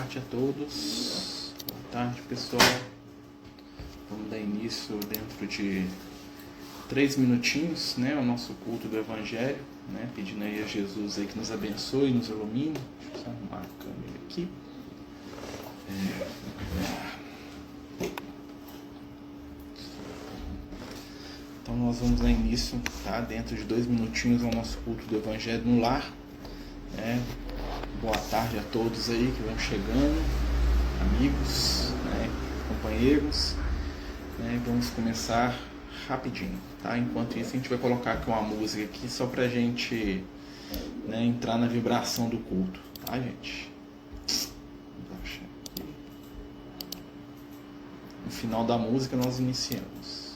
tarde a todos. Boa tarde, pessoal. Vamos dar início dentro de 3 minutinhos, né, ao nosso culto do Evangelho, né, pedindo aí a Jesus aí que nos abençoe, nos ilumine. Deixa eu só arrumar a câmera aqui. Então nós vamos dar início, tá, dentro de 2 minutinhos ao nosso culto do Evangelho no lar, né. Boa tarde a todos aí que vão chegando, amigos, né, companheiros, né. Vamos começar rapidinho, tá? Enquanto isso a gente vai colocar aqui uma música aqui só pra gente, né, entrar na vibração do culto, tá, gente? Vamos achar aqui. No final da música nós iniciamos.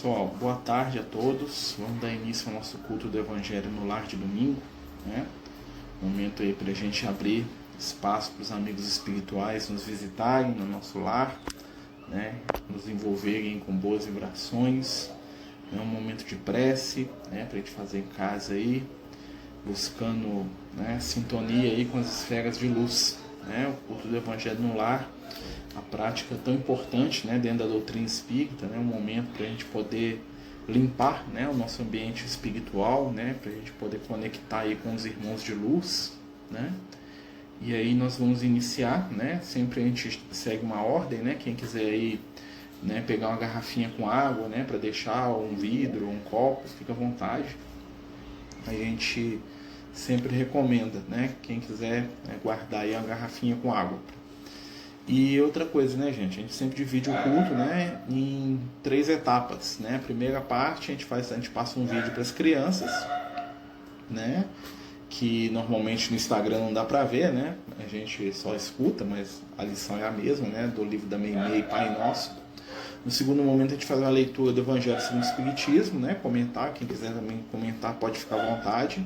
Pessoal, boa tarde a todos. Vamos dar início ao nosso culto do Evangelho no Lar de domingo, né? Momento aí para a gente abrir espaço para os amigos espirituais nos visitarem no nosso lar, né? Nos envolverem com boas vibrações. É um momento de prece, né? Para a gente fazer em casa aí, buscando, né, sintonia aí com as esferas de luz, né? O culto do Evangelho no Lar, a prática tão importante, né, dentro da doutrina espírita, né, um momento para a gente poder limpar, né, o nosso ambiente espiritual, né, para a gente poder conectar aí com os irmãos de luz, né, e aí nós vamos iniciar, né, sempre a gente segue uma ordem, né, quem quiser aí, né, pegar uma garrafinha com água, né, para deixar um vidro, um copo, fica à vontade. A gente sempre recomenda, né, quem quiser, né, guardar aí uma garrafinha com água. E outra coisa, né, gente, a gente sempre divide o culto, né, em 3 etapas, né. A primeira parte a gente passa um vídeo para as crianças, né, que normalmente no Instagram não dá para ver, né, a gente só escuta, mas a lição é a mesma, né, do livro da Meimei, Pai Nosso. No segundo momento a gente faz uma leitura do Evangelho segundo o Espiritismo, né, comentar, quem quiser também comentar pode ficar à vontade.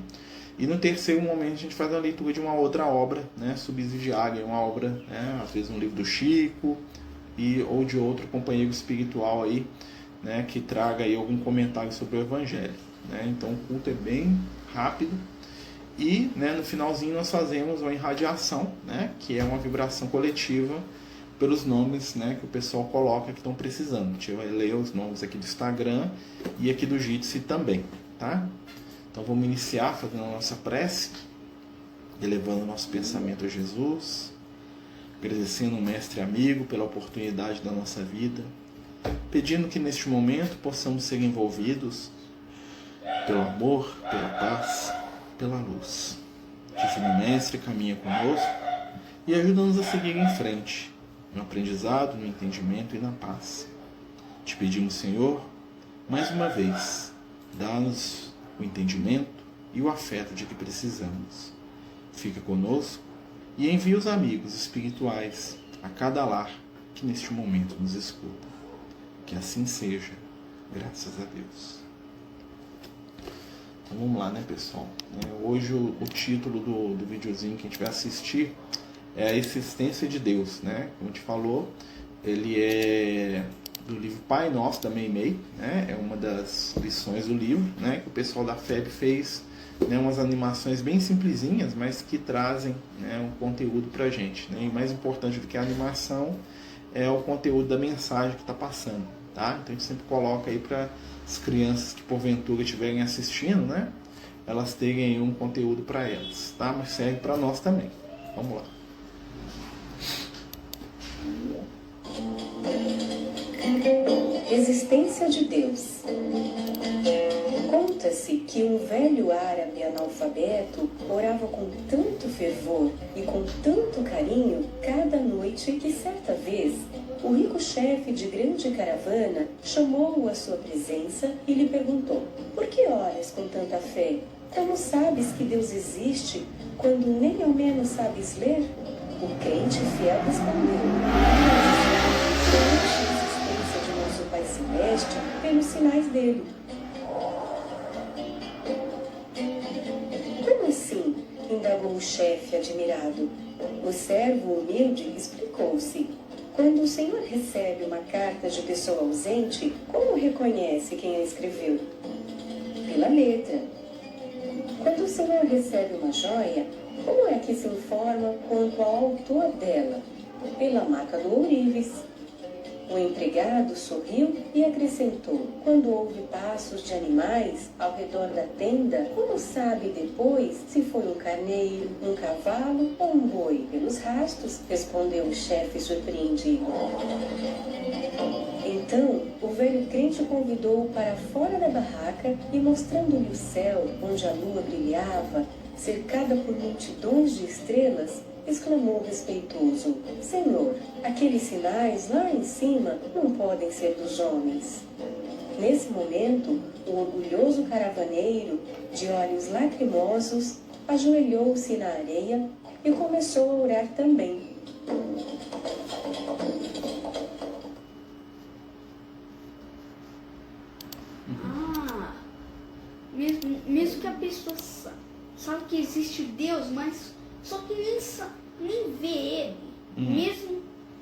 E no terceiro momento a gente faz a leitura de uma outra obra, né, subsidiária, uma obra, né, às vezes um livro do Chico ou de outro companheiro espiritual aí, né, que traga aí algum comentário sobre o Evangelho, né. Então o culto é bem rápido e, né, no finalzinho nós fazemos uma irradiação, né, que é uma vibração coletiva pelos nomes, né, que o pessoal coloca que estão precisando. A gente vai ler os nomes aqui do Instagram e aqui do Jitsi também, tá? Então vamos iniciar fazendo a nossa prece, elevando o nosso pensamento a Jesus, agradecendo o Mestre amigo pela oportunidade da nossa vida, pedindo que neste momento possamos ser envolvidos pelo amor, pela paz, pela luz. Divino Mestre, caminha conosco e ajuda-nos a seguir em frente, no aprendizado, no entendimento e na paz. Te pedimos, Senhor, mais uma vez, dá-nos o entendimento e o afeto de que precisamos. Fica conosco e envia os amigos espirituais a cada lar que neste momento nos escuta. Que assim seja, graças a Deus. Então vamos lá, né, pessoal? Hoje o título do videozinho que a gente vai assistir é a existência de Deus, né? Como a gente falou, ele é do livro Pai Nosso, da Meimei, né? É uma das lições do livro, né? Que o pessoal da FEB fez, né, umas animações bem simplesinhas, mas que trazem, né, um conteúdo pra gente, né? E mais importante do que a animação é o conteúdo da mensagem que está passando, tá? Então a gente sempre coloca aí para as crianças que porventura estiverem assistindo, né? Elas terem aí um conteúdo para elas, tá? Mas serve para nós também. Vamos lá. Existência de Deus. Conta-se que um velho árabe analfabeto orava com tanto fervor e com tanto carinho cada noite que certa vez o rico chefe de grande caravana chamou-o à sua presença e lhe perguntou: por que oras com tanta fé? Como sabes que Deus existe quando nem ao menos sabes ler? O crente fiel respondeu: Pai Celeste pelos sinais dele. Como assim? Indagou o chefe admirado. O servo humilde explicou-se. Quando o senhor recebe uma carta de pessoa ausente, como reconhece quem a escreveu? Pela letra. Quando o senhor recebe uma joia, como é que se informa quanto ao autor dela? Pela marca do ourives. O empregado sorriu e acrescentou: quando houve passos de animais ao redor da tenda, como sabe depois se foi um carneiro, um cavalo ou um boi? Pelos rastros, respondeu o chefe surpreendido. Então, o velho crente o convidou para fora da barraca e, mostrando-lhe o céu, onde a lua brilhava, cercada por multidões de estrelas, exclamou respeitoso: Senhor, aqueles sinais lá em cima não podem ser dos homens. Nesse momento, o orgulhoso caravaneiro, de olhos lacrimosos, ajoelhou-se na areia e começou a orar também. sabe que existe Deus, mas só que nem vê ele.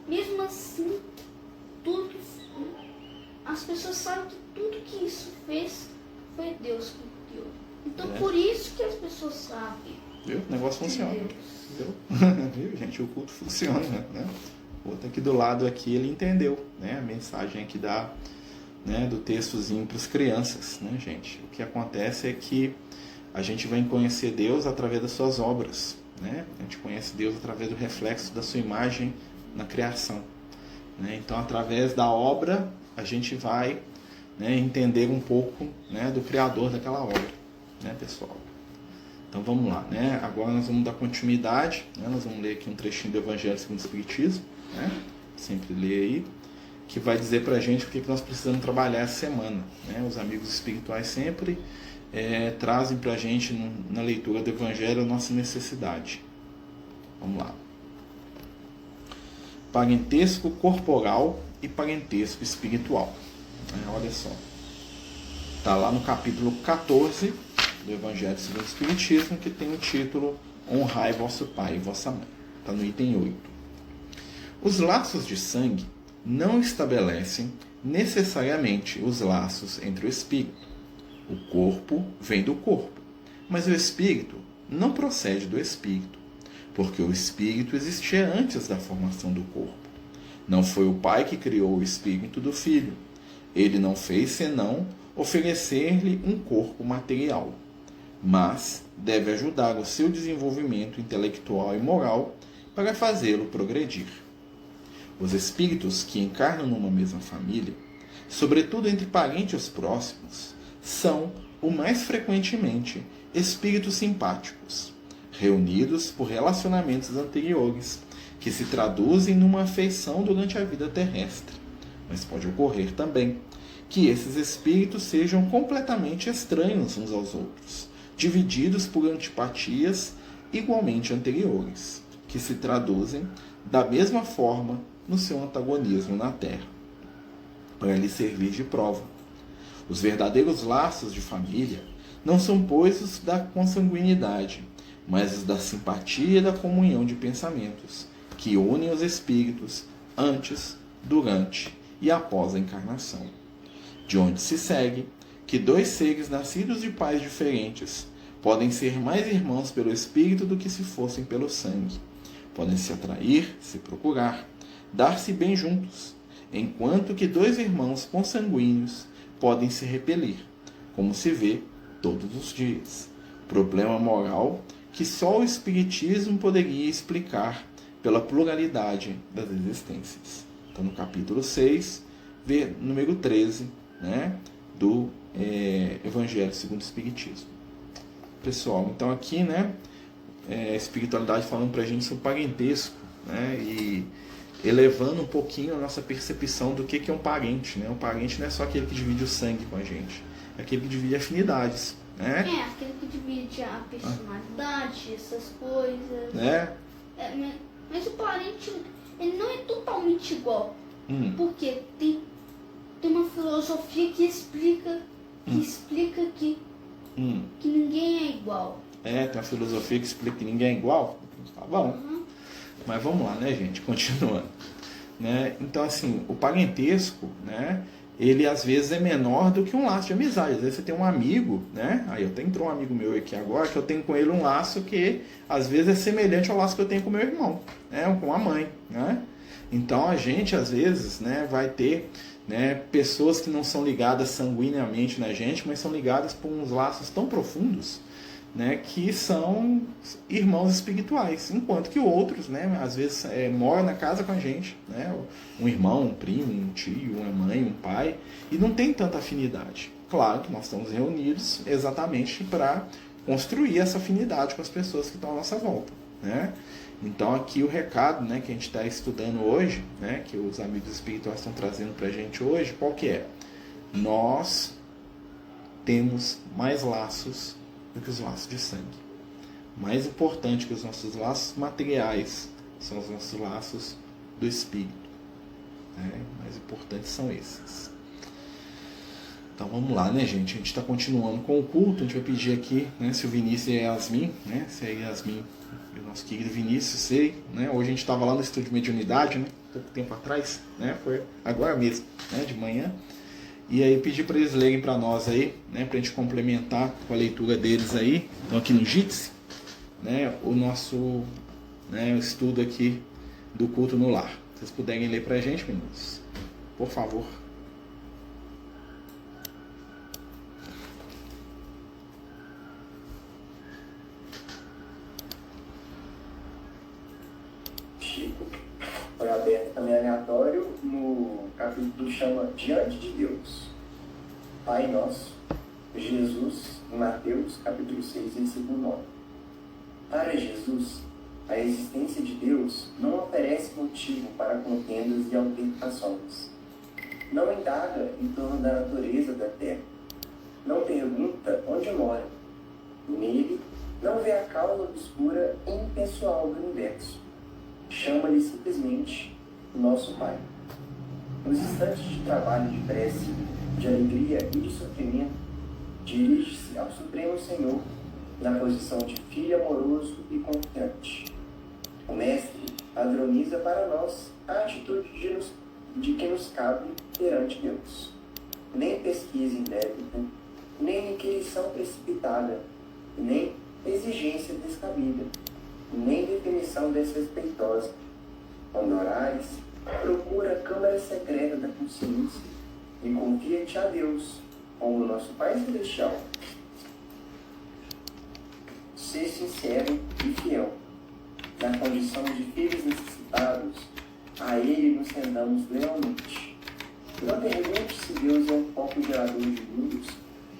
Mesmo assim, as pessoas sabem que tudo que isso fez foi Deus que criou. Então por isso que as pessoas sabem. Viu? O negócio funciona. Viu? Viu, gente? O culto funciona, né? O outro aqui do lado aqui, ele entendeu, né? A mensagem aqui do textozinho para as crianças, né, gente? O que acontece é que a gente vai conhecer Deus através das suas obras, né? A gente conhece Deus através do reflexo da sua imagem na criação, né? Então, através da obra, a gente vai, né, entender um pouco, né, do Criador daquela obra, né, pessoal? Então, vamos lá, né? Agora nós vamos dar continuidade, né? Nós vamos ler aqui um trechinho do Evangelho segundo o Espiritismo, né? Sempre lê aí, que vai dizer pra gente o que nós precisamos trabalhar essa semana, né? Os amigos espirituais sempre trazem pra gente na leitura do Evangelho a nossa necessidade. Vamos lá. Parentesco corporal e parentesco espiritual. Olha só. Está lá no capítulo 14 do Evangelho segundo o Espiritismo, que tem o título Honrai vosso pai e vossa mãe. Está no item 8. Os laços de sangue não estabelecem necessariamente os laços entre o espírito. O corpo vem do corpo, mas o espírito não procede do espírito, porque o espírito existia antes da formação do corpo. Não foi o pai que criou o espírito do filho. Ele não fez senão oferecer-lhe um corpo material, mas deve ajudar o seu desenvolvimento intelectual e moral para fazê-lo progredir. Os espíritos que encarnam numa mesma família, sobretudo entre parentes próximos, são, o mais frequentemente, espíritos simpáticos, reunidos por relacionamentos anteriores, que se traduzem numa afeição durante a vida terrestre. Mas pode ocorrer também que esses espíritos sejam completamente estranhos uns aos outros, divididos por antipatias igualmente anteriores, que se traduzem da mesma forma no seu antagonismo na Terra, para lhe servir de prova. Os verdadeiros laços de família não são, pois, os da consanguinidade, mas os da simpatia e da comunhão de pensamentos, que unem os espíritos antes, durante e após a encarnação. De onde se segue que dois seres nascidos de pais diferentes podem ser mais irmãos pelo espírito do que se fossem pelo sangue. Podem se atrair, se procurar, dar-se bem juntos, enquanto que dois irmãos consanguíneos podem se repelir, como se vê todos os dias. Problema moral que só o Espiritismo poderia explicar pela pluralidade das existências. Então, no capítulo 6, número 13, né, do Evangelho segundo o Espiritismo. Pessoal, então aqui, né, espiritualidade falando pra gente sobre parentesco, né, e elevando um pouquinho a nossa percepção do que é um parente, né? Um parente não é só aquele que divide o sangue com a gente, é aquele que divide afinidades, né? Aquele que divide a personalidade, essas coisas. Né? Mas o parente, ele não é totalmente igual, porque tem uma filosofia que explica que ninguém é igual. Tem uma filosofia que explica que ninguém é igual? Tá bom. Mas vamos lá, né, gente? Continuando. Né? Então, assim, o parentesco, né, ele às vezes é menor do que um laço de amizade. Às vezes você tem um amigo, né? Aí entrou um amigo meu aqui agora, que eu tenho com ele um laço que às vezes é semelhante ao laço que eu tenho com meu irmão, né? Ou com a mãe, né? Então a gente às vezes, né, vai ter, né, pessoas que não são ligadas sanguineamente na gente, mas são ligadas por uns laços tão profundos, né, que são irmãos espirituais, enquanto que outros, né, às vezes moram na casa com a gente, né, um irmão, um primo, um tio, uma mãe, um pai, e não tem tanta afinidade. Claro que nós estamos reunidos exatamente para construir essa afinidade com as pessoas que estão à nossa volta, né? Então aqui o recado, né, que a gente está estudando hoje, né, que os amigos espirituais estão trazendo para a gente hoje, qual que é? Nós temos mais laços do que os laços de sangue. Mais importante que os nossos laços materiais são os nossos laços do espírito, né? Mais importantes são esses. Então vamos lá, né, gente? A gente está continuando com o culto. A gente vai pedir aqui, né, se o Vinícius e a Yasmin, né? Se a Yasmin e o nosso querido Vinícius, sei, né? Hoje a gente estava lá no estúdio de mediunidade, né? Pouco tempo atrás, né? Foi agora mesmo, né? De manhã. E aí pedir para eles lerem para nós aí, né? Para a gente complementar com a leitura deles aí. Então aqui no Jitsi, né? O nosso, né? O estudo aqui do culto no lar. Se vocês puderem ler para a gente, meninos, por favor. Foi aberto também aleatório no capítulo que chama Diante de Deus. Pai Nosso, Jesus, em Mateus, capítulo 6, versículo 9. Para Jesus, a existência de Deus não oferece motivo para contendas e altercações. Não indaga em torno da natureza da terra. Não pergunta onde mora. Nele, não vê a causa obscura e impessoal do universo. Chama-lhe simplesmente Nosso Pai. Nos instantes de trabalho, de prece, de alegria e de sofrimento, dirige-se ao Supremo Senhor na posição de filho amoroso e confiante. O Mestre padroniza para nós a atitude de que nos cabe perante Deus. Nem pesquisa indébita, nem inquirição precipitada, nem exigência descabida, nem definição desrespeitosa. Quando orares, procura a câmara secreta da consciência e confia-te a Deus, como nosso Pai Celestial. Ser sincero e fiel. Na condição de filhos necessitados, a Ele nos rendamos lealmente. Não pergunte se Deus é um foco gerador de mundos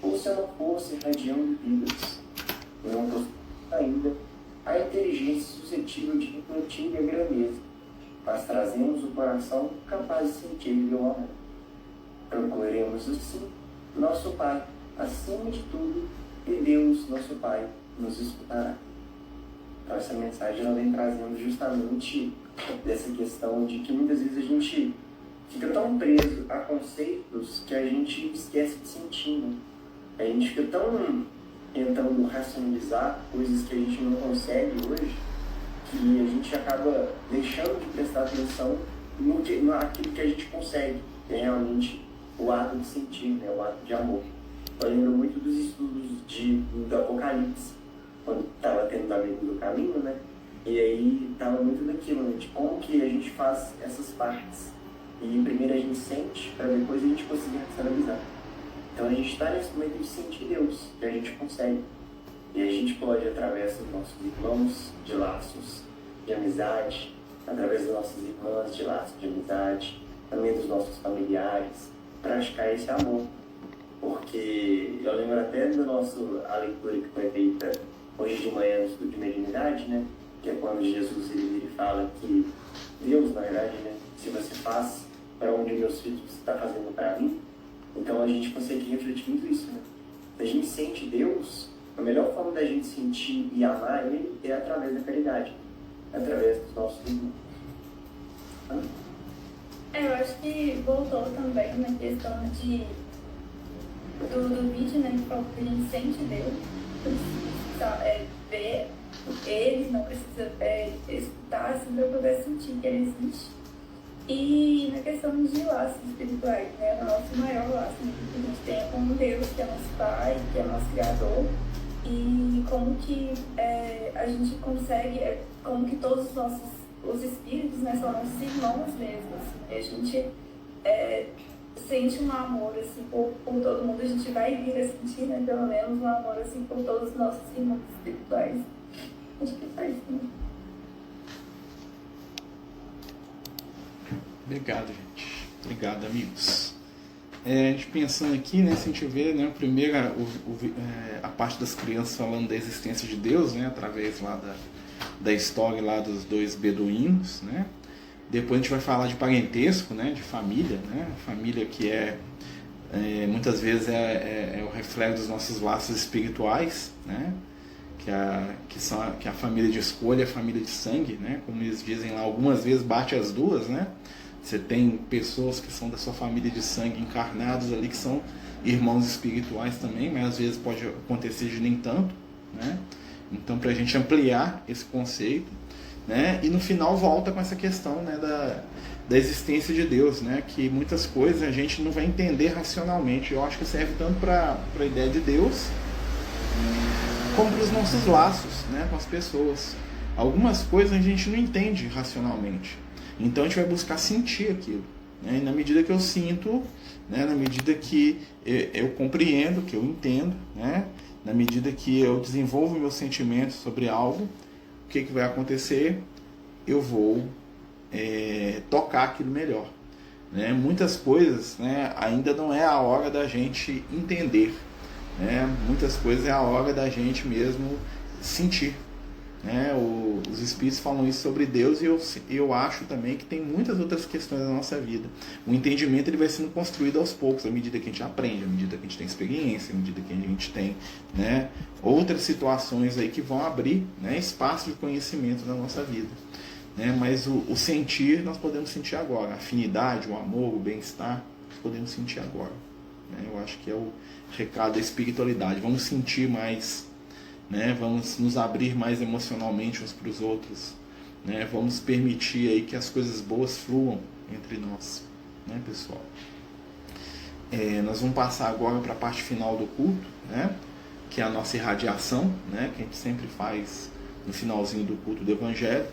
ou se é uma força irradiando vidas. Não possuímos ainda a inteligência suscetível de refletir a grandeza, mas trazemos o coração capaz de sentir-lhe o amor. Procuremos assim nosso Pai, acima de tudo, e Deus, nosso Pai, nos escutará. Então essa mensagem ela vem trazendo justamente dessa questão de que muitas vezes a gente fica tão preso a conceitos que a gente esquece de sentir, né? A gente fica tão tentando racionalizar coisas que a gente não consegue hoje, que a gente acaba deixando de prestar atenção naquilo que a gente consegue, que é realmente o ato de sentir, né? O ato de amor. Eu lembro muito dos estudos do Apocalipse, quando estava tendo o amigo do caminho, né? E aí estava muito daquilo, né? De como que a gente faz essas partes. E primeiro a gente sente, para depois a gente conseguir racionalizar. Então a gente está nesse momento de sentir Deus, que a gente consegue. E a gente pode, através dos nossos irmãos, de laços de amizade, através das nossas irmãs, de laços de amizade, também dos nossos familiares, praticar esse amor. Porque eu lembro até a leitura que foi feita hoje de manhã no estudo de mediunidade, né? Que é quando Jesus ele fala que Deus, na verdade, né? Se você faz para um de meus filhos, você está fazendo para mim. Então a gente consegue refletir muito isso, né? Se a gente sente Deus, a melhor forma da gente sentir e amar Ele é através da caridade, através dos nossos irmãos. Eu acho que voltou também na questão do vídeo, né? Que falou que a gente sente Deus, precisa ver Ele, não precisa escutar, assim, para poder sentir que Ele existe. E na questão de laços espirituais, né? O nosso maior laço que a gente tem é com Deus, que é nosso Pai, que é nosso Criador. E como que a gente consegue, como que todos os espíritos, né, são nossos irmãos mesmo. Assim, a gente sente um amor assim, por todo mundo, a gente vai vir a sentir, né, pelo menos um amor assim, por todos os nossos irmãos espirituais. Acho que é isso, né? Obrigado, gente. Obrigado, amigos. A gente pensando aqui, né, se a gente vê, né, primeiro a parte das crianças falando da existência de Deus, né, através lá da história lá dos dois beduínos, né. Depois a gente vai falar de parentesco, né, de família, né, família que muitas vezes é o reflexo dos nossos laços espirituais, né, que a família de escolha, a família de sangue, né, como eles dizem lá, algumas vezes bate as duas, né. Você tem pessoas que são da sua família de sangue encarnados ali, que são irmãos espirituais também, mas às vezes pode acontecer de nem tanto, né? Então, para a gente ampliar esse conceito, né? E no final volta com essa questão, né, da existência de Deus, né? Que muitas coisas a gente não vai entender racionalmente. Eu acho que serve tanto para a ideia de Deus, como para os nossos laços, né, com as pessoas. Algumas coisas a gente não entende racionalmente, então a gente vai buscar sentir aquilo, né? E na medida que eu sinto, né, na medida que eu compreendo, que eu entendo, né, na medida que eu desenvolvo meus sentimentos sobre algo, o que vai acontecer? Eu vou tocar aquilo melhor, né? Muitas coisas, né, ainda não é a hora da gente entender, né? Muitas coisas é a hora da gente mesmo sentir, né? Os espíritos falam isso sobre Deus, e eu acho também que tem muitas outras questões da nossa vida. O entendimento ele vai sendo construído aos poucos, à medida que a gente aprende, à medida que a gente tem experiência, à medida que a gente tem, né, outras situações aí que vão abrir, né, espaço de conhecimento na nossa vida, né? Mas o sentir, nós podemos sentir agora. A afinidade, o amor, o bem-estar, nós podemos sentir agora, né? Eu acho que é o recado da espiritualidade. Vamos sentir mais, né? Vamos nos abrir mais emocionalmente uns para os outros, né? Vamos permitir aí que as coisas boas fluam entre nós, né, pessoal? Nós vamos passar agora para a parte final do culto, né, que é a nossa irradiação, né, que a gente sempre faz no finalzinho do culto do Evangelho.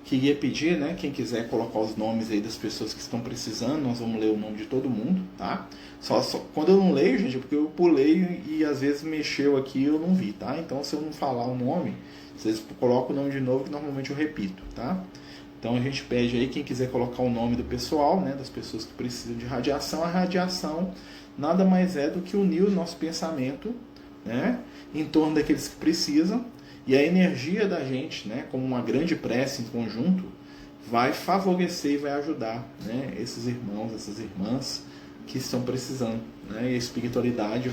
Queria pedir, né, quem quiser colocar os nomes aí das pessoas que estão precisando, nós vamos ler o nome de todo mundo, tá? Só quando eu não leio, gente, é porque eu pulei e às vezes mexeu aqui e eu não vi, tá? Então, se eu não falar o nome, vocês colocam o nome de novo, que normalmente eu repito, tá? Então, a gente pede aí, quem quiser colocar o nome do pessoal, né, das pessoas que precisam de radiação. A radiação nada mais é do que unir o nosso pensamento, né, em torno daqueles que precisam. E a energia da gente, né, como uma grande prece em conjunto, vai favorecer e vai ajudar, né, esses irmãos, essas irmãs que estão precisando, né, e a espiritualidade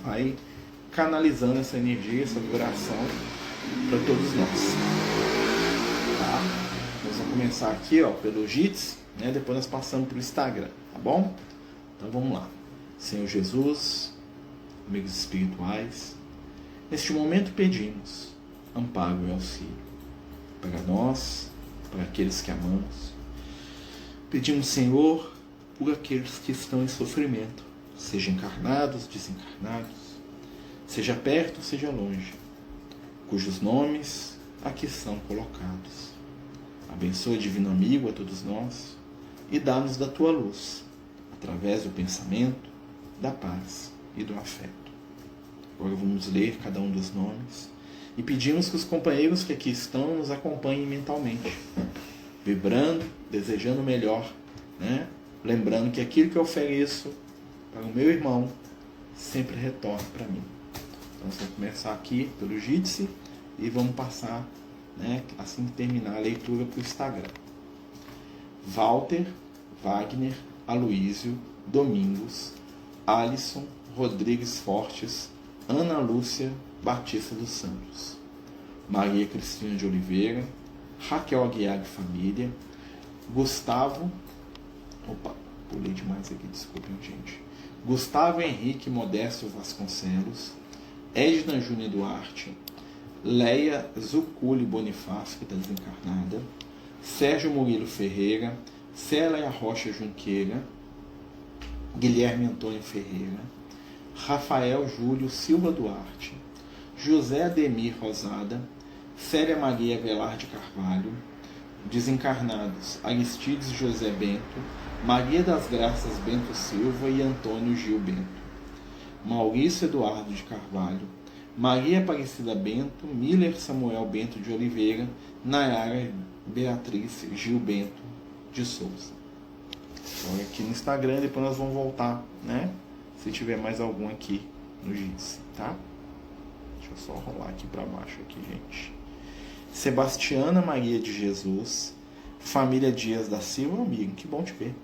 vai canalizando essa energia, essa vibração para todos nós. Tá? Nós vamos começar aqui, ó, pelo Jitsi, né, depois nós passamos para o Instagram, tá bom? Então vamos lá. Senhor Jesus, amigos espirituais, neste momento pedimos amparo e auxílio para nós, para aqueles que amamos. Pedimos, Senhor, por aqueles que estão em sofrimento, seja encarnados, desencarnados, seja perto, seja longe, cujos nomes aqui são colocados. Abençoa, divino amigo, a todos nós e dá-nos da tua luz, através do pensamento, da paz e do afeto. Agora vamos ler cada um dos nomes e pedimos que os companheiros que aqui estão nos acompanhem mentalmente, vibrando, desejando o melhor, né? Lembrando que aquilo que eu ofereço para o meu irmão sempre retorna para mim. Então nós vamos começar aqui pelo Jitsi e vamos passar, né, assim que terminar a leitura, para o Instagram. Walter, Wagner, Aloísio, Domingos, Alisson, Rodrigues Fortes, Ana Lúcia Batista dos Santos, Maria Cristina de Oliveira, Raquel Aguiar e família, Gustavo, pulei demais aqui, desculpem, gente, Gustavo Henrique Modesto Vasconcelos, Edna Júnior Duarte, Leia Zuculi Bonifácio, que está desencarnada, Sérgio Murilo Ferreira, Célia Rocha Junqueira, Guilherme Antônio Ferreira, Rafael Júlio Silva Duarte, José Ademir Rosada, Célia Maria Velar de Carvalho, desencarnados Aristides José Bento, Maria das Graças Bento Silva e Antônio Gil Bento, Maurício Eduardo de Carvalho, Maria Aparecida Bento, Miller Samuel Bento de Oliveira, Nayara Beatriz Gil Bento de Souza. Então, aqui no Instagram, depois nós vamos voltar, né? Se tiver mais algum aqui no Jitsi, tá? Deixa eu só rolar aqui para baixo aqui, gente. Sebastiana Maria de Jesus, família Dias da Silva, amigo, que bom te ver.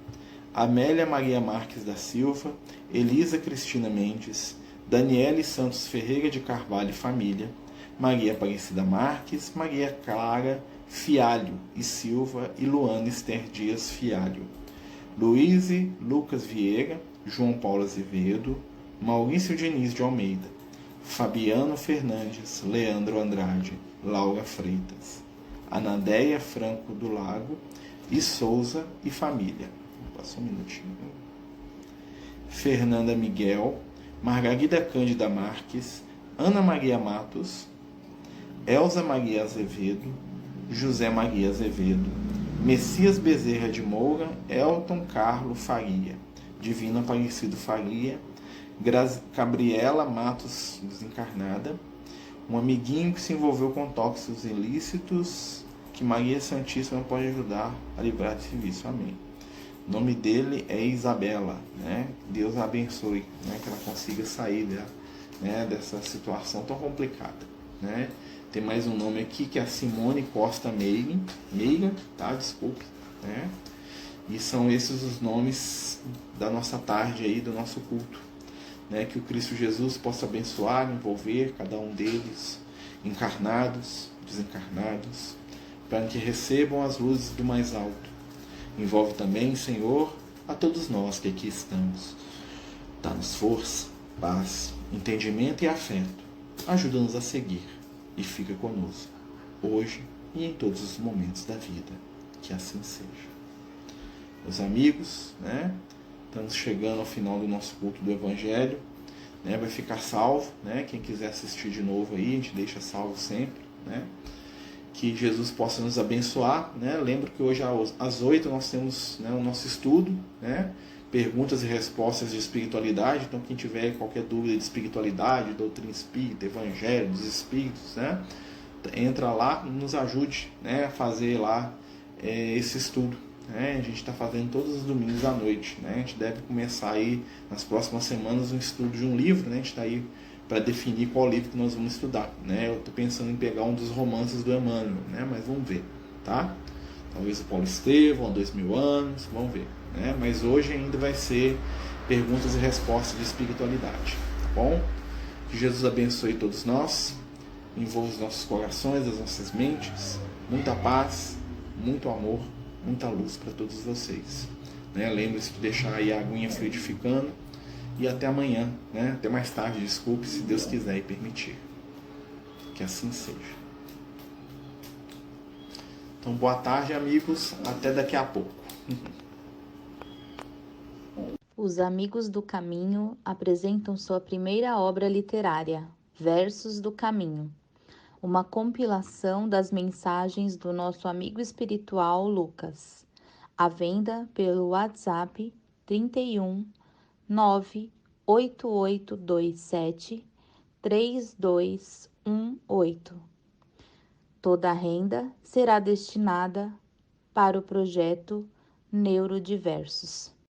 Amélia Maria Marques da Silva, Elisa Cristina Mendes, Daniele Santos Ferreira de Carvalho e família, Maria Aparecida Marques, Maria Clara Fialho e Silva e Luana Esther Dias Fialho, Luiz Lucas Vieira, João Paulo Azevedo, Maurício Diniz de Almeida, Fabiano Fernandes, Leandro Andrade, Laura Freitas, Anadeia Franco do Lago e Souza e família. Passou um minutinho. Fernanda Miguel, Margarida Cândida Marques, Ana Maria Matos, Elza Maria Azevedo, José Maria Azevedo, Messias Bezerra de Moura, Elton Carlo Faria, Divino Aparecido Faria, Gabriela Matos desencarnada, um amiguinho que se envolveu com tóxicos ilícitos, que Maria Santíssima pode ajudar a livrar desse vício. Amém. O nome dele é Isabela, né? Deus a abençoe, né? Que ela consiga sair dessa situação tão complicada, né? Tem mais um nome aqui que é a Simone Costa Meira, tá? Desculpe, né? E são esses os nomes da nossa tarde aí, do nosso culto, né? Que o Cristo Jesus possa abençoar, envolver cada um deles, encarnados, desencarnados, para que recebam as luzes do mais alto. Envolve também, Senhor, a todos nós que aqui estamos. Dá-nos força, paz, entendimento e afeto. Ajuda-nos a seguir e fica conosco, hoje e em todos os momentos da vida. Que assim seja. Meus amigos, né? Estamos chegando ao final do nosso culto do Evangelho. Né? Vai ficar salvo, né? Quem quiser assistir de novo aí, a gente deixa salvo sempre, né? Que Jesus possa nos abençoar, né? Lembro que hoje às 8 nós temos, né, o nosso estudo, né? Perguntas e respostas de espiritualidade. Então quem tiver qualquer dúvida de espiritualidade, doutrina espírita, evangelho dos espíritos, né? Entra lá e nos ajude, né, a fazer lá esse estudo, né? A gente está fazendo todos os domingos à noite, né? A gente deve começar aí nas próximas semanas um estudo de um livro, né? A gente está aí para definir qual livro que nós vamos estudar, né? Eu estou pensando em pegar um dos romances do Emmanuel, né? Mas vamos ver, tá? Talvez o Paulo Estevão, há 2000 anos, vamos ver, né? Mas hoje ainda vai ser perguntas e respostas de espiritualidade, tá bom? Que Jesus abençoe todos nós, envolva os nossos corações, as nossas mentes, muita paz, muito amor, muita luz para todos vocês, né? Lembre-se de deixar aí a aguinha fluidificando. E até amanhã, né? Até mais tarde, desculpe, se Deus quiser e permitir. Que assim seja. Então, boa tarde, amigos. Até daqui a pouco. Os Amigos do Caminho apresentam sua primeira obra literária, Versos do Caminho, uma compilação das mensagens do nosso amigo espiritual Lucas, à venda pelo WhatsApp 31 98827 3218. Toda a renda será destinada para o projeto Neurodiversos.